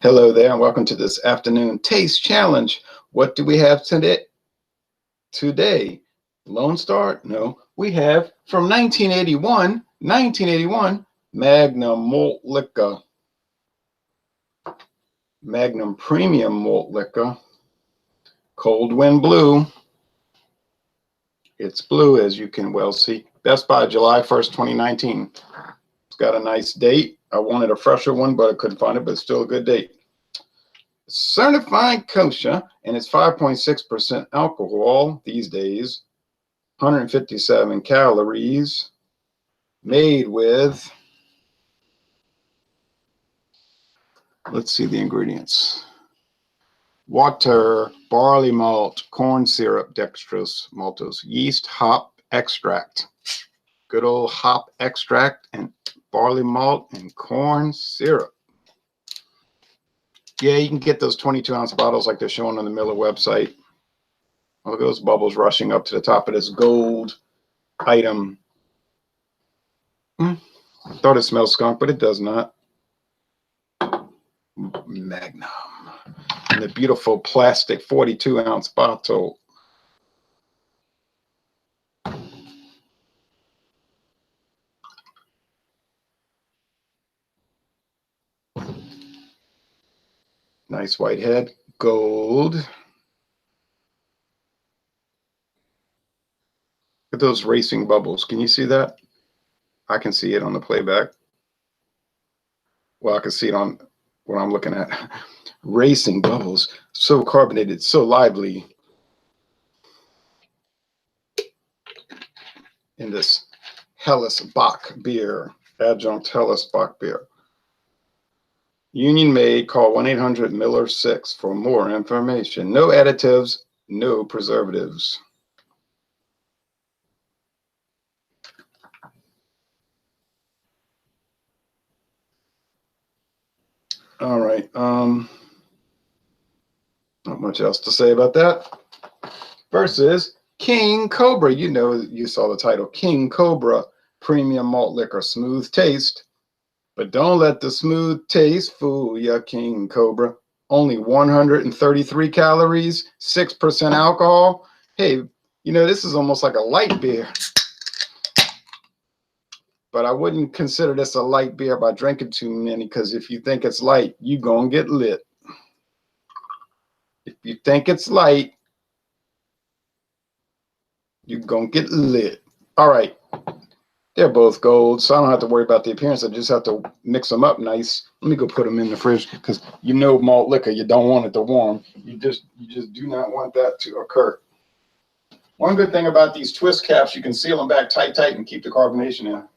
Hello there, and welcome to this afternoon taste challenge. What do we have today? Lone Star? No, we have from 1981, Magnum malt liquor. Magnum premium malt liquor. Cold Wind Blue. It's blue, as you can well see. Best by July 1st, 2019. It's got a nice date. I wanted a fresher one, but I couldn't find it, but it's still a good date. Certified kosher, and it's 5.6% alcohol these days, 157 calories, made with, let's see the ingredients: water, barley malt, corn syrup, dextrose, maltose, yeast, hop extract. Good old hop extract and barley malt and corn syrup. Yeah, you can get those 22-ounce bottles like they're showing on the Miller website. Look at those bubbles rushing up to the top of this gold item. Thought it smelled skunk, but it does not. Magnum. In the beautiful plastic 42-ounce bottle. Nice white head. Gold. Look at those racing bubbles. Can you see that? I can see it on the playback. Well, I can see it on what I'm looking at. Racing bubbles. So carbonated, so lively. In this Helles Bock beer. Adjunct Helles Bock beer. Union made. Call 1-800-MILLER-6 for more information. No additives, no preservatives. All right. Not much else to say about that. Versus King Cobra. You know, you saw the title. King Cobra Premium Malt Liquor. Smooth taste. But don't let the smooth taste fool ya, King Cobra. Only 133 calories, 6% alcohol. Hey, you know, this is almost like a light beer. But I wouldn't consider this a light beer by drinking too many, because if you think it's light, you're going to get lit. If you think it's light, you're going to get lit. All right. They're both gold, so I don't have to worry about the appearance. I just have to mix them up nice. Let me go put them in the fridge, because you know malt liquor, you don't want it to warm. You just do not want that to occur. One good thing about these twist caps, you can seal them back tight and keep the carbonation in.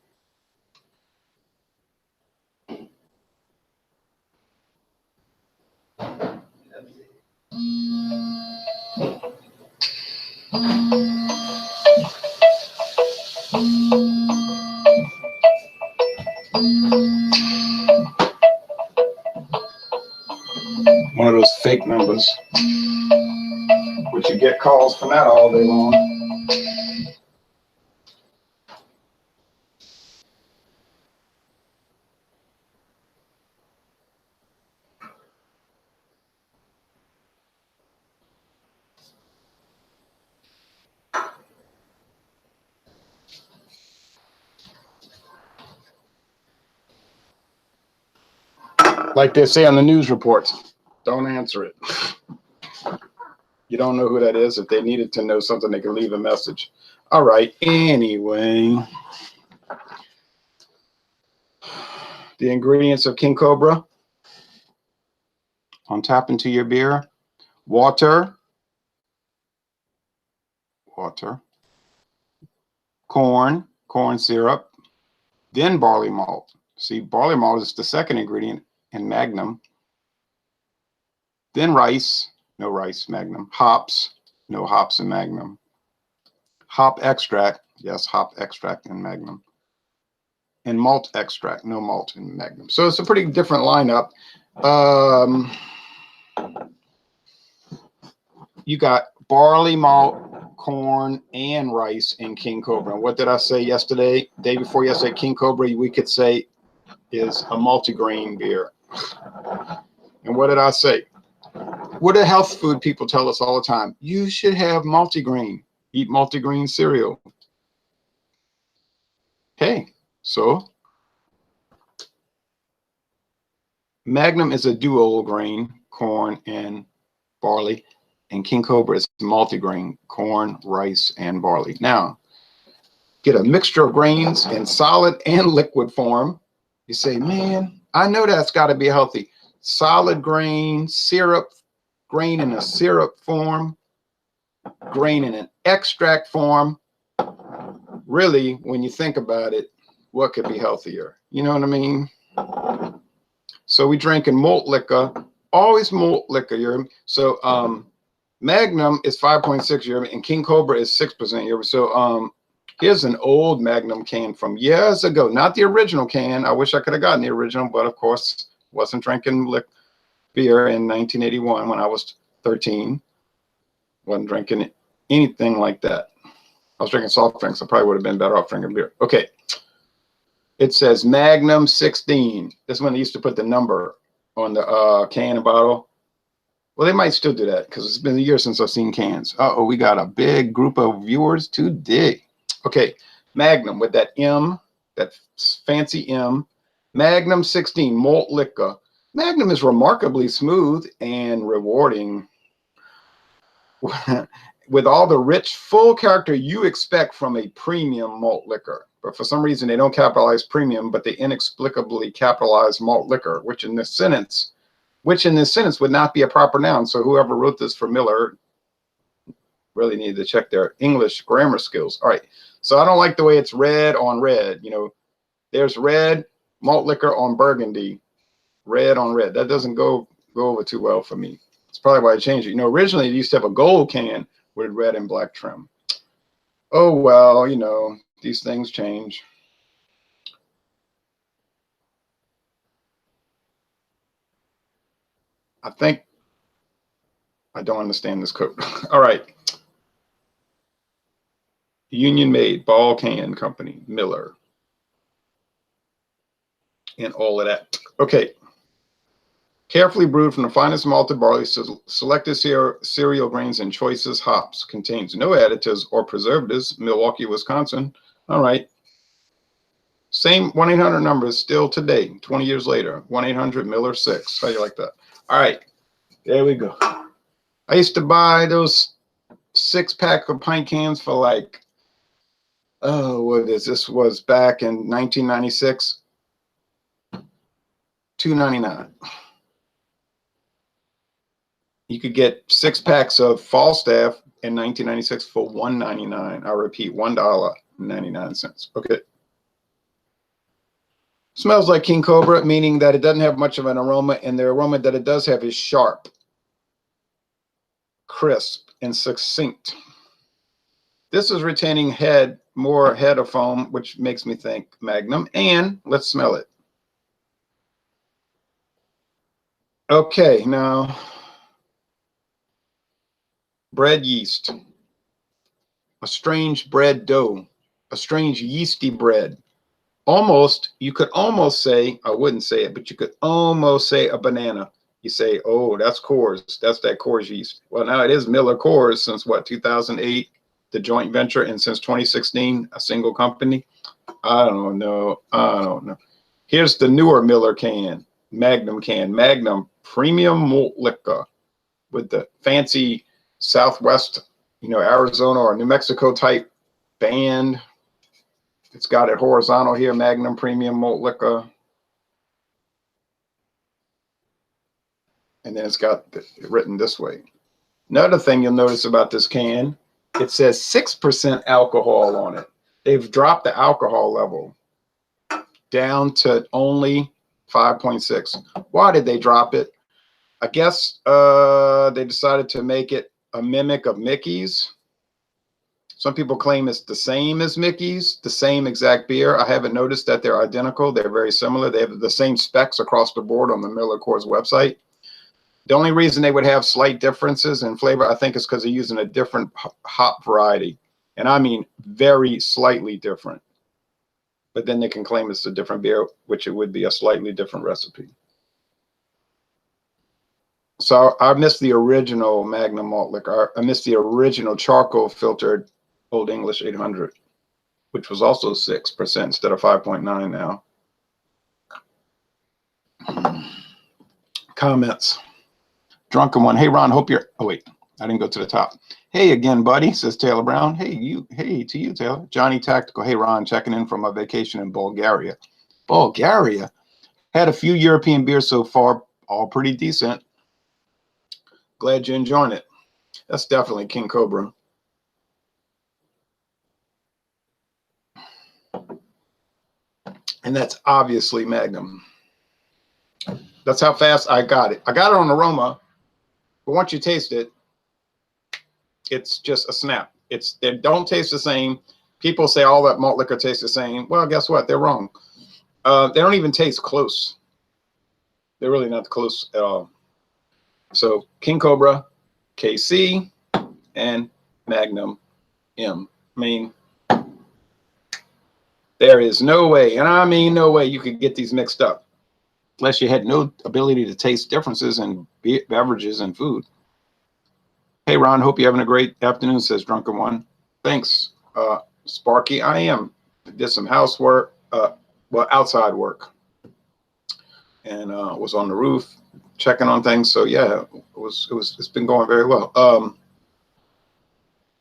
One of those fake numbers, which you get calls from that all day long. Like they say on the news reports, don't answer it. You don't know who that is. If they needed to know something, they can leave a message. All right. Anyway, the ingredients of King Cobra on tap into your beer: water, corn syrup, then barley malt. See, barley malt is the second ingredient in Magnum. Then rice, no rice, Magnum. Hops, no hops in Magnum. Hop extract, yes, hop extract in Magnum. And malt extract, no malt in Magnum. So it's a pretty different lineup. You got barley malt, corn, and rice in King Cobra. And what did I say yesterday? Day before yesterday, King Cobra, we could say, is a multigrain beer. And what did I say? What do health food people tell us all the time? You should have multigrain. Eat multigrain cereal. Hey, so Magnum is a dual grain, corn and barley, and King Cobra is multigrain, corn, rice, and barley. Now, get a mixture of grains in solid and liquid form. You say, man, I know that's got to be healthy. Solid grain, syrup, grain in a syrup form, grain in an extract form. Really, when you think about it, what could be healthier? You know what I mean? So we drinking malt liquor, always malt liquor. So Magnum is 5.6 and King Cobra is 6%. So here's an old Magnum can from years ago, not the original can. I wish I could have gotten the original, but of course wasn't drinking beer in 1981 when I was 13. Wasn't drinking anything like that. I was drinking soft drinks. I probably would have been better off drinking beer. Okay. It says Magnum 16. This one they used to put the number on the can and bottle. Well, they might still do that because it's been a year since I've seen cans. Uh-oh, we got a big group of viewers today. Okay, Magnum with that M, that fancy M. Magnum 16 malt liquor. Magnum is remarkably smooth and rewarding with all the rich, full character you expect from a premium malt liquor. But for some reason, they don't capitalize premium, but they inexplicably capitalize malt liquor, which in this sentence would not be a proper noun. So whoever wrote this for Miller really needed to check their English grammar skills. All right. So I don't like the way it's red on red. You know, there's red malt liquor on burgundy, red on red. That doesn't go over too well for me. It's probably why I changed it. You know, originally it used to have a gold can with red and black trim. Oh, well, you know, these things change. I think I don't understand this code. All right. Union Made Ball Can Company, Miller, and all of that. Okay. Carefully brewed from the finest malted barley, selected cereal grains, and choicest hops. Contains no additives or preservatives. Milwaukee, Wisconsin. All right. Same 1-800 numbers still today, 20 years later. 1-800-MILLER-6. How you like that? All right. There we go. I used to buy those 6-pack of pint cans for like, oh, what is this? Was back in 1996. $2.99. You could get 6 packs of Falstaff in 1996 for $1.99. I repeat, $1.99. Okay. Smells like King Cobra, meaning that it doesn't have much of an aroma, and the aroma that it does have is sharp, crisp, and succinct. This is retaining more head of foam, which makes me think Magnum. And let's smell it. Okay, now bread yeast, a strange bread dough, a strange yeasty bread. Almost, you could almost say, I wouldn't say it, but you could almost say a banana. You say, oh, that's Coors. That's that Coors yeast. Well, now it is MillerCoors since what, 2008, the joint venture, and since 2016, a single company. I don't know. I don't know. Here's the newer Miller can, Magnum can, Magnum premium malt liquor with the fancy Southwest, you know, Arizona or New Mexico type band. It's got it horizontal here, Magnum premium malt liquor. And then it's got it written this way. Another thing you'll notice about this can, it says 6% alcohol on it. They've dropped the alcohol level down to only 5.6. Why did they drop it? I guess they decided to make it a mimic of Mickey's. Some people claim it's the same as Mickey's, the same exact beer. I haven't noticed that they're identical. They're very similar. They have the same specs across the board on the MillerCoors website. The only reason they would have slight differences in flavor, I think, is because they're using a different hop variety. And I mean very slightly different. But then they can claim it's a different beer, which it would be a slightly different recipe. So I missed the original Magnum malt liquor. I missed the original charcoal filtered Old English 800, which was also 6% instead of 5.9 now. Comments. Drunken one. Hey, Ron, hope you're... Oh, wait. I didn't go to the top. Hey again, buddy, says Taylor Brown. Hey, you. Hey, to you, Taylor. Johnny Tactical. Hey, Ron, checking in from a vacation in Bulgaria. Bulgaria? Had a few European beers so far, all pretty decent. Glad you're enjoying it. That's definitely King Cobra. And that's obviously Magnum. That's how fast I got it. I got it on aroma, but once you taste it, it's just a snap. They don't taste the same. People say all that malt liquor tastes the same. Well, guess what? They're wrong. They don't even taste close. They're really not close at all. So King Cobra, KC, and Magnum M. I mean, there is no way, and I mean no way, you could get these mixed up unless you had no ability to taste differences in beverages and food. Hey, Ron, hope you're having a great afternoon, says Drunken One. Thanks, Sparky. I am. Did some housework, well, outside work, and was on the roof checking on things. So yeah, it's been going very well.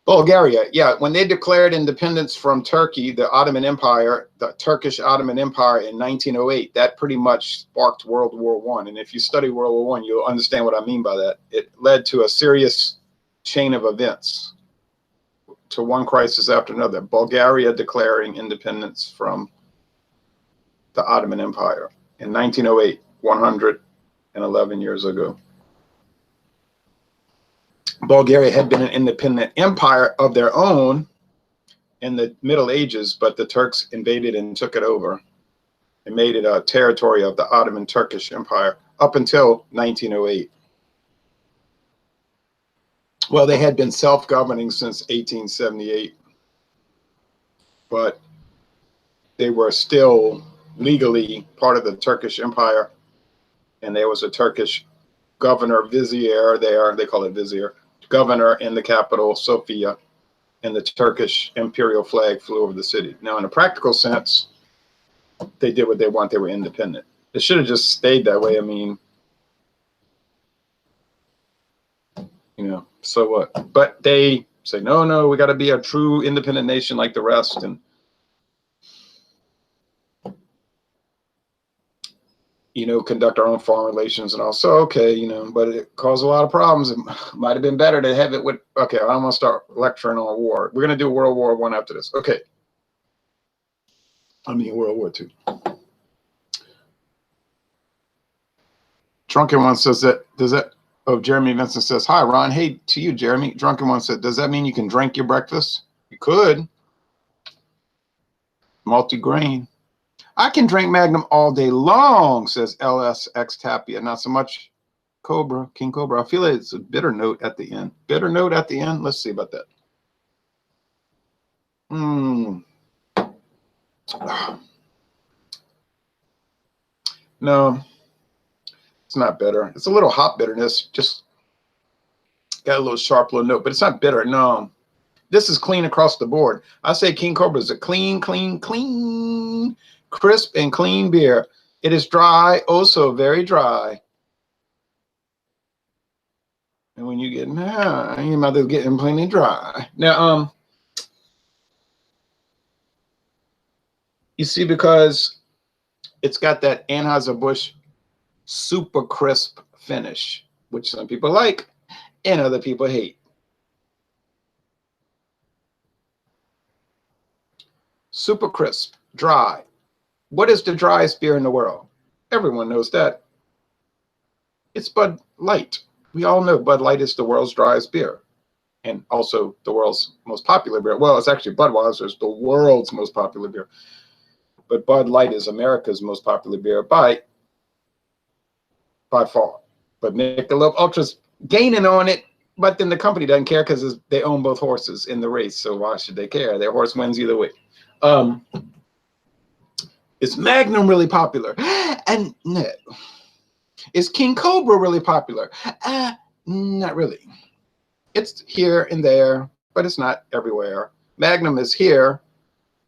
Bulgaria, yeah, when they declared independence from Turkey, the Ottoman Empire, the Turkish Ottoman Empire in 1908, that pretty much sparked World War I. And if you study World War I, you'll understand what I mean by that. It led to a serious chain of events, to one crisis after another. Bulgaria declaring independence from the Ottoman Empire in 1908, 111 years ago. Bulgaria had been an independent empire of their own in the Middle Ages, but the Turks invaded and took it over and made it a territory of the Ottoman Turkish Empire up until 1908. Well, they had been self-governing since 1878, but they were still legally part of the Turkish Empire, and there was a Turkish governor, vizier there, they call it vizier, governor in the capital, Sofia, and the Turkish imperial flag flew over the city. Now, in a practical sense, they did what they want. They were independent. It should have just stayed that way. I mean, you know, so what? But they say, no, we got to be a true independent nation like the rest. And, you know, conduct our own foreign relations and all. So, okay, you know, but it caused a lot of problems. It might have been better to have it with, okay, I don't want to start lecturing on war. We're going to do World War I after this. Okay. I mean, World War II. Drunken One says that, Jeremy Vincent says, hi, Ron. Hey, to you, Jeremy. Drunken One said, does that mean you can drink your breakfast? You could. Multi-grain. I can drink Magnum all day long, says LSX Tapia. Not so much Cobra, King Cobra. I feel like it's a bitter note at the end. Bitter note at the end? Let's see about that. No, it's not bitter. It's a little hop bitterness. Just got a little sharp little note, but it's not bitter. No, this is clean across the board. I say King Cobra is a clean, crisp and clean beer. It is dry, oh so very dry. And when you get, your mother's getting plenty dry. Now, you see, because it's got that Anheuser-Busch super crisp finish, which some people like and other people hate. Super crisp, dry. What is the driest beer in the world? Everyone knows that. It's Bud Light. We all know Bud Light is the world's driest beer, and also the world's most popular beer. Well, it's actually Budweiser's the world's most popular beer, but Bud Light is America's most popular beer by far. But Michelob Ultra's gaining on it, but then the company doesn't care because they own both horses in the race, so why should they care? Their horse wins either way. Is Magnum really popular? And no. Is King Cobra really popular? Not really. It's here and there, but it's not everywhere. Magnum is here,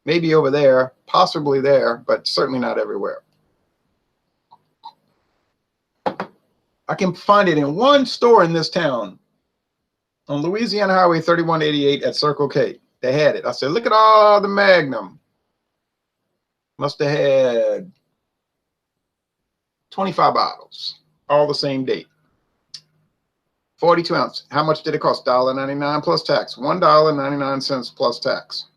maybe over there, possibly there, but certainly not everywhere. I can find it in one store in this town on Louisiana Highway 3188 at Circle K. They had it. I said, look at all the Magnum. Must have had 25 bottles, all the same date. 42 ounce. How much did it cost? $1.99 plus tax. $1.99 plus tax.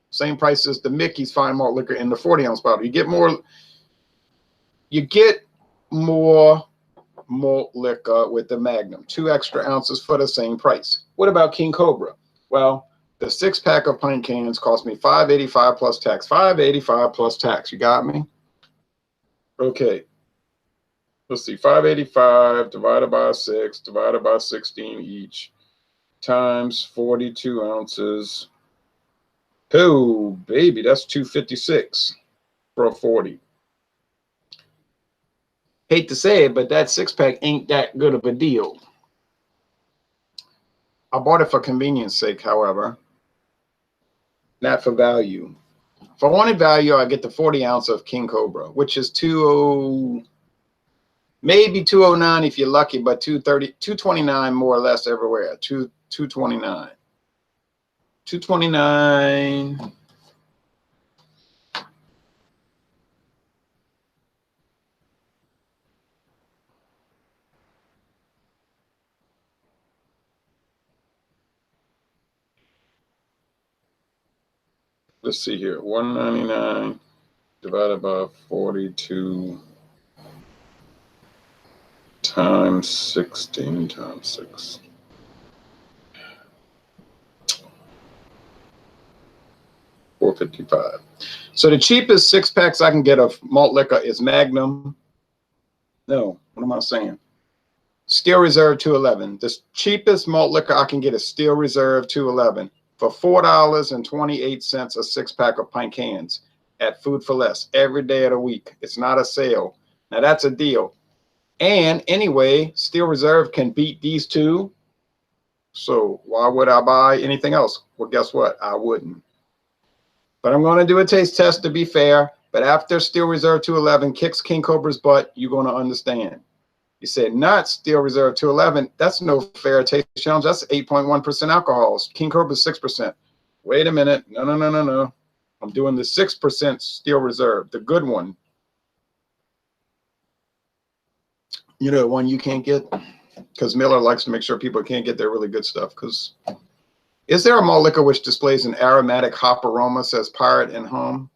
Same price as the Mickey's fine malt liquor in the 40 ounce bottle. You get more malt liquor with the Magnum. 2 extra ounces for the same price. What about King Cobra? Well, the 6-pack of pint cans cost me $5.85 plus tax. $5.85 plus tax. You got me? Okay. Let's see. $5.85 divided by 6 divided by 16 each times 42 ounces. Oh, baby, that's $2.56 for a 40. Hate to say it, but that 6-pack ain't that good of a deal. I bought it for convenience sake, however, not for value. If I wanted value, I get the 40 ounce of King Cobra, which is maybe $2.09 if you're lucky, but $2.29 more or less everywhere. $2.29. $2.29. Let's see here. $1.99 divided by 42 times 16 times 6. $4.55. So the cheapest 6-packs I can get of malt liquor is Magnum. No, what am I saying? Steel Reserve 211. The cheapest malt liquor I can get is Steel Reserve 211 for $4.28 a 6-pack of pint cans at Food for Less every day of the week. It's not a sale. Now that's a deal. And anyway, Steel Reserve can beat these two. So why would I buy anything else? Well, guess what? I wouldn't. But I'm going to do a taste test to be fair. But after Steel Reserve 211 kicks King Cobra's butt, you're going to understand. You said not Steel Reserve 211. That's no fair taste challenge. That's 8.1% alcohols. King Cobra's 6%. Wait a minute. No. I'm doing the 6% Steel Reserve, the good one. You know, one you can't get, because Miller likes to make sure people can't get their really good stuff. Because is there a malt liquor which displays an aromatic hop aroma, says Pirate and Home?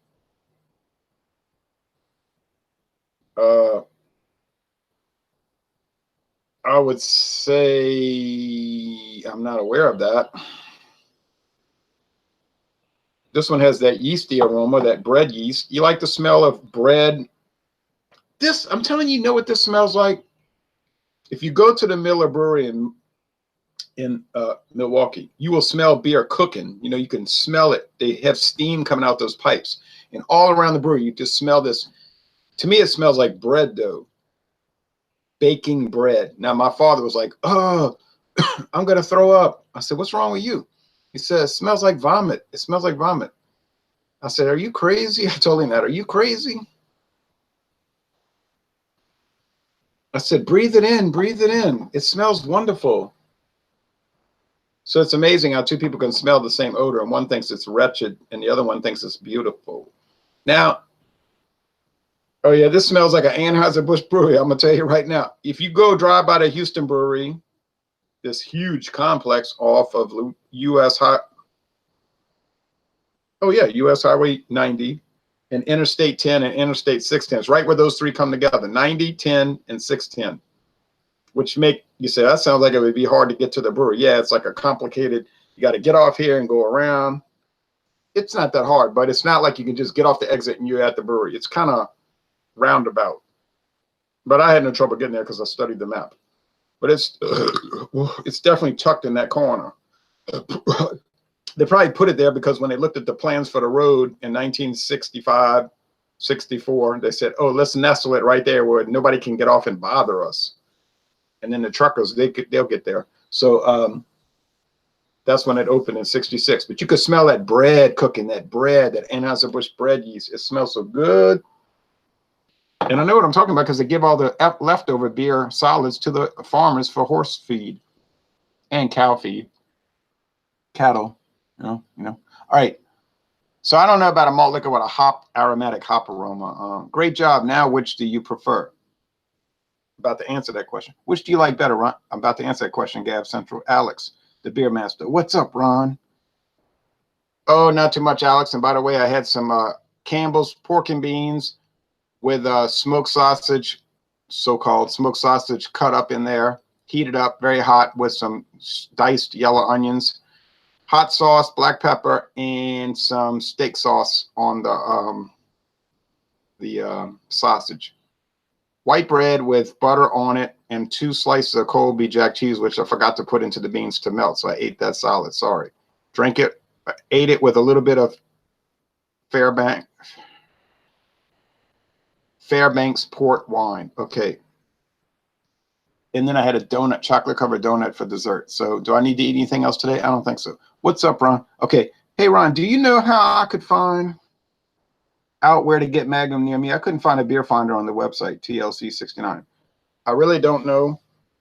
I would say I'm not aware of that. This one has that yeasty aroma, that bread yeast. You like the smell of bread? This, I'm telling you, know what this smells like? If you go to the Miller Brewery in Milwaukee, you will smell beer cooking. You know, you can smell it. They have steam coming out those pipes. And all around the brewery, you just smell this. To me, it smells like bread dough. Baking bread. Now, my father was like, oh, I'm going to throw up. I said, what's wrong with you? He says, it smells like vomit. It smells like vomit. I said, are you crazy? I told him that. Are you crazy? I said, breathe it in. Breathe it in. It smells wonderful. So it's amazing how two people can smell the same odor, and one thinks it's wretched and the other one thinks it's beautiful. Now, oh yeah, this smells like an Anheuser-Busch brewery. I'm going to tell you right now. If you go drive by the Houston brewery, this huge complex off of US Highway 90 and Interstate 10 and Interstate 610. It's right where those three come together, 90, 10, and 610, which make you say, that sounds like it would be hard to get to the brewery. Yeah, it's like a complicated, you got to get off here and go around. It's not that hard, but it's not like you can just get off the exit and you're at the brewery. It's kind of roundabout. But I had no trouble getting there because I studied the map. But it's definitely tucked in that corner. They probably put it there because when they looked at the plans for the road in 1965, 64. They said, oh, let's nestle it right there where nobody can get off and bother us. And then the truckers, they'll get there. So that's when it opened in 66. But you could smell that bread cooking, that Anheuser-Busch bread yeast. It smells so good. And I know what I'm talking about because they give all the leftover beer solids to the farmers for horse feed and cow feed. Cattle, you know. All right. So I don't know about a malt liquor with a aromatic hop aroma. Great job. Now, which do you prefer? About to answer that question. Which do you like better, Ron? I'm about to answer that question, Gab Central. Alex, the beer master. What's up, Ron? Oh, not too much, Alex. And by the way, I had some Campbell's pork and beans with smoked sausage, so-called smoked sausage cut up in there, heated up, very hot with some diced yellow onions, hot sauce, black pepper, and some steak sauce on the sausage. White bread with butter on it and 2 slices of Colby Jack cheese, which I forgot to put into the beans to melt. So I ate that solid. Sorry. Drank it. I ate it with a little bit of Fairbanks port wine. Okay. And then I had a donut, chocolate covered donut for dessert. So do I need to eat anything else today? I don't think so. What's up, Ron? Okay. Hey, Ron, do you know how I could find out where to get Magnum near me? I couldn't find a beer finder on the website, TLC69. I really don't know,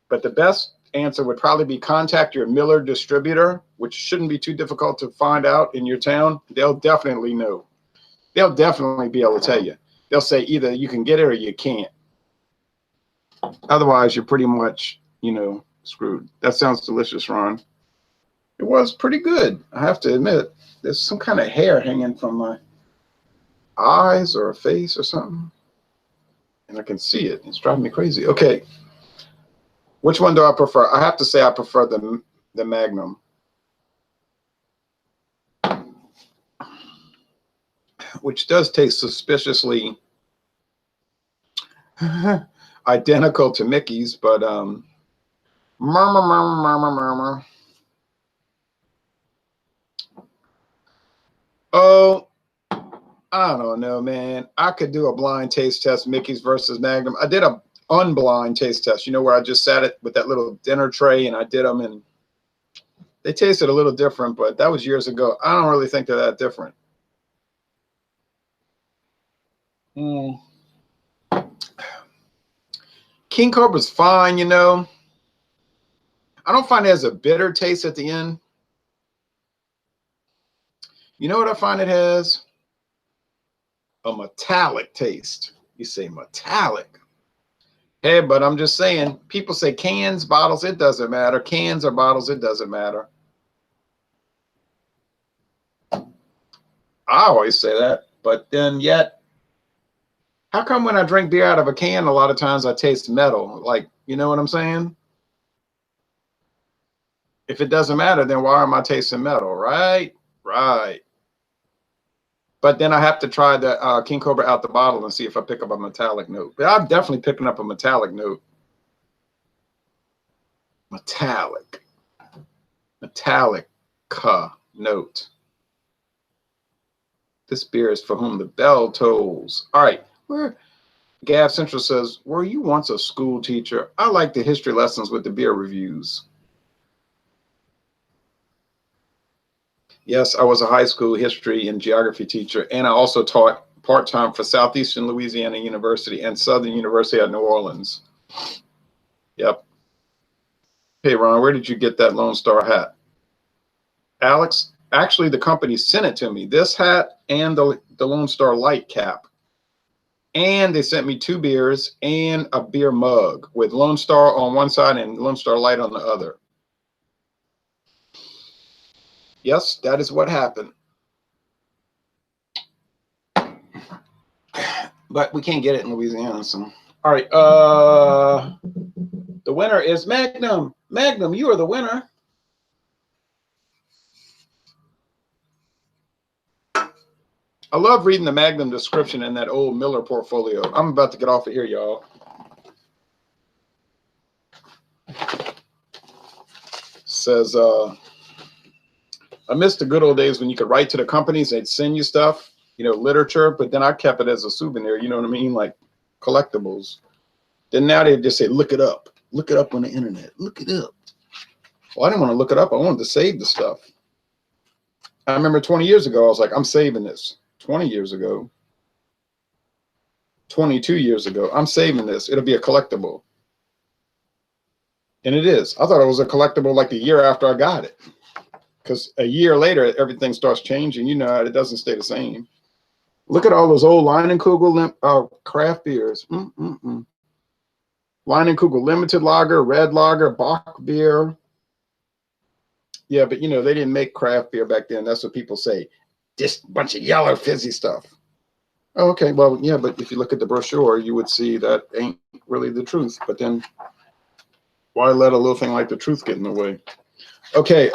but the best answer would probably be contact your Miller distributor, which shouldn't be too difficult to find out in your town. They'll definitely know. They'll definitely be able to tell you. They'll say either you can get it or you can't. Otherwise, you're pretty much, screwed. That sounds delicious, Ron. It was pretty good, I have to admit. There's some kind of hair hanging from my eyes or a face or something. And I can see it. It's driving me crazy. Okay. Which one do I prefer? I have to say I prefer the Magnum. Which does taste suspiciously identical to Mickey's, but murmur. Oh, I don't know, man. I could do a blind taste test, Mickey's versus Magnum. I did a unblind taste test, where I just sat it with that little dinner tray and I did them, and they tasted a little different, but that was years ago. I don't really think they're that different. King Cobra's fine, I don't find it has a bitter taste at the end. You know what I find it has? A metallic taste. You say metallic. Hey, but I'm just saying, people say cans, bottles, it doesn't matter. Cans or bottles, it doesn't matter. I always say that, but then yet, how come when I drink beer out of a can, a lot of times I taste metal? Like, you know what I'm saying? If it doesn't matter, then why am I tasting metal, right? Right. But then I have to try the King Cobra out the bottle and see if I pick up a metallic note. But I'm definitely picking up a metallic note. Metallic note. This beer is for whom the bell tolls. All right. Gav Central says, were you once a school teacher? I like the history lessons with the beer reviews. Yes, I was a high school history and geography teacher, and I also taught part-time for Southeastern Louisiana University and Southern University of New Orleans. Yep. Hey, Ron, where did you get that Lone Star hat? Alex, actually, the company sent it to me. This hat and the Lone Star Light cap. And they sent me 2 beers and a beer mug with Lone Star on one side and Lone Star Light on the other. Yes, that is what happened. But we can't get it in Louisiana. So, all right. The winner is Magnum. Magnum, you are the winner. I love reading the Magnum description in that old Miller portfolio. I'm about to get off of here, y'all. Says, I miss the good old days when you could write to the companies, they'd send you stuff. literature, but then I kept it as a souvenir, you know what I mean? Like collectibles. Then now they just say, look it up. Look it up on the internet. Look it up. Well, I didn't want to look it up. I wanted to save the stuff. I remember 20 years ago, I was like, I'm saving this. 20 years ago, 22 years ago, I'm saving this. It'll be a collectible. And it is. I thought it was a collectible like the year after I got it. Because a year later, everything starts changing. It doesn't stay the same. Look at all those old Leinenkugel craft beers. Leinenkugel Limited Lager, Red Lager, Bock beer. Yeah, but they didn't make craft beer back then. That's what people say. Just a bunch of yellow fizzy stuff. Okay, well, yeah, but if you look at the brochure, you would see that ain't really the truth. But then why let a little thing like the truth get in the way? Okay,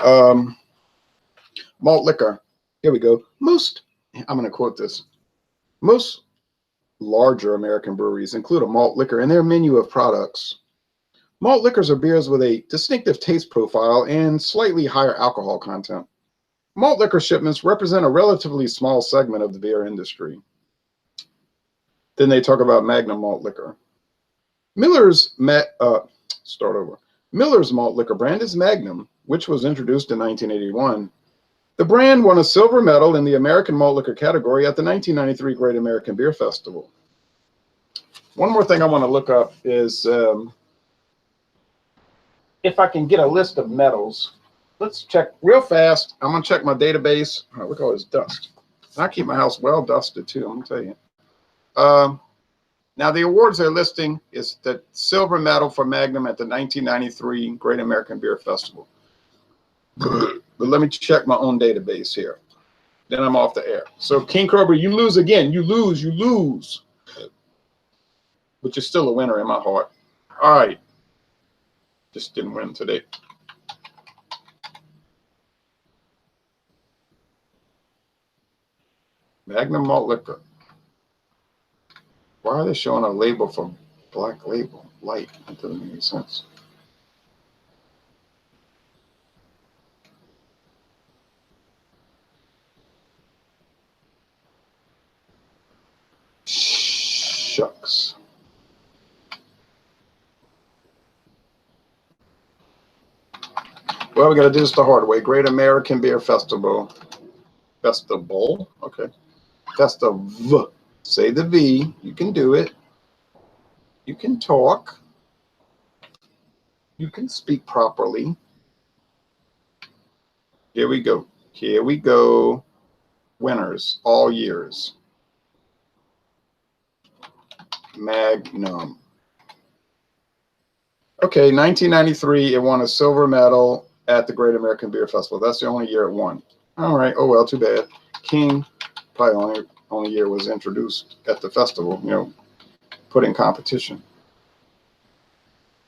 malt liquor. Here we go. I'm going to quote this. Most larger American breweries include a malt liquor in their menu of products. Malt liquors are beers with a distinctive taste profile and slightly higher alcohol content. Malt liquor shipments represent a relatively small segment of the beer industry. Then they talk about Magnum malt liquor. Miller's malt liquor brand is Magnum, which was introduced in 1981. The brand won a silver medal in the American malt liquor category at the 1993 Great American Beer Festival. One more thing I want to look up is if I can get a list of medals. Let's check real fast. I'm going to check my database. Oh, look at all this dust. I keep my house well dusted too, I'm going to tell you. Now, the awards they're listing is the silver medal for Magnum at the 1993 Great American Beer Festival. But let me check my own database here. Then I'm off the air. So, King Cobra, you lose again. You lose. But you're still a winner in my heart. All right. Just didn't win today. Magnum malt liquor. Why are they showing a label for Black Label? Light. That doesn't make any sense. Shucks. Well, we got to do this the hard way. Great American Beer Festival. Festival. Okay. Festival. Say the V. You can do it. You can talk. You can speak properly. Here we go. Here we go. Winners all years. Magnum. Okay, 1993, it won a silver medal at the Great American Beer Festival. That's the only year it won. All right. Oh, well, too bad. King, probably only year it was introduced at the festival, put in competition.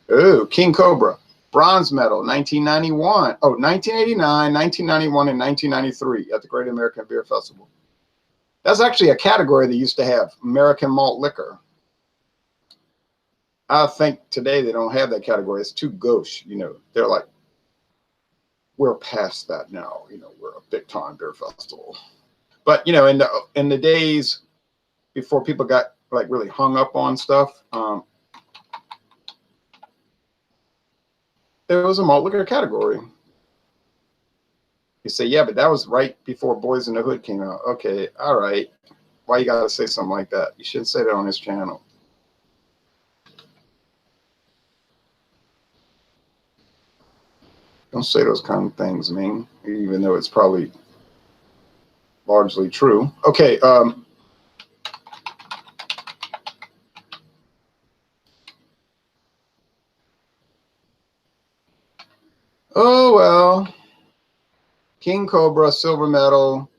Oh, King Cobra, bronze medal, 1991. Oh, 1989, 1991, and 1993 at the Great American Beer Festival. That's actually a category they used to have, American malt liquor. I think today they don't have that category. It's too gauche, They're like, we're past that now. We're a big time beer festival. But in the days before people got like really hung up on stuff, there was a malt liquor category. You say, yeah, but that was right before Boys in the Hood came out. Okay, all right. Why you gotta say something like that? You shouldn't say that on this channel. Don't say those kind of things, man, even though it's probably largely true. Okay. Oh, well. King Cobra, silver medal,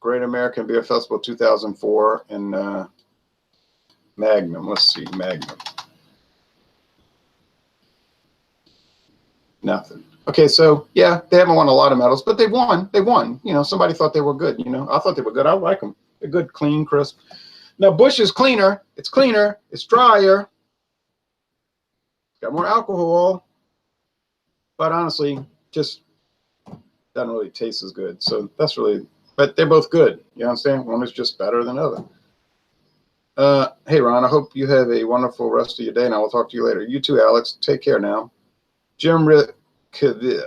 Great American Beer Festival 2004, and Magnum. Let's see, Magnum. Nothing. Okay, so yeah, they haven't won a lot of medals, but they won. They won. Somebody thought they were good. I thought they were good. I like them. They're good, clean, crisp. Now, Busch is cleaner. It's cleaner. It's drier. It's got more alcohol. But honestly, just doesn't really taste as good. So that's really but they're both good. You know what I'm saying? One is just better than the other. Hey, Ron, I hope you have a wonderful rest of your day, and I will talk to you later. You too, Alex. Take care now. Jim Rickavier.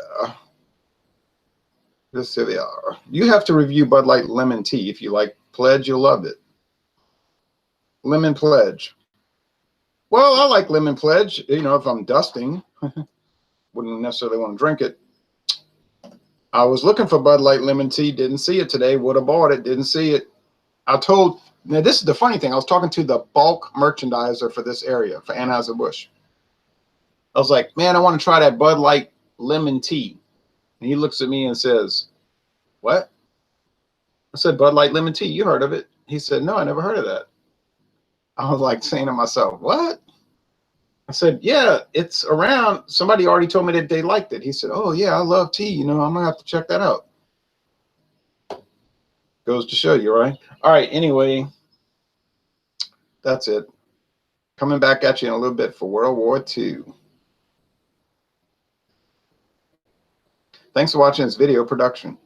You have to review Bud Light Lemon Tea if you like Pledge. You'll love it. Lemon Pledge. Well, I like Lemon Pledge. You know, if I'm dusting, wouldn't necessarily want to drink it. I was looking for Bud Light Lemon Tea. Didn't see it today. Would have bought it. Didn't see it. Now this is the funny thing. I was talking to the bulk merchandiser for this area, for Anheuser-Busch. I was like, man, I want to try that Bud Light Lemon Tea. And he looks at me and says, what? I said, Bud Light Lemon Tea. You heard of it? He said, no, I never heard of that. I was like saying to myself, what? I said, yeah, it's around. Somebody already told me that they liked it. He said, oh, yeah, I love tea. You know, I'm going to have to check that out. Goes to show you, right? All right, anyway, that's it. Coming back at you in a little bit for World War II. Thanks for watching this video production.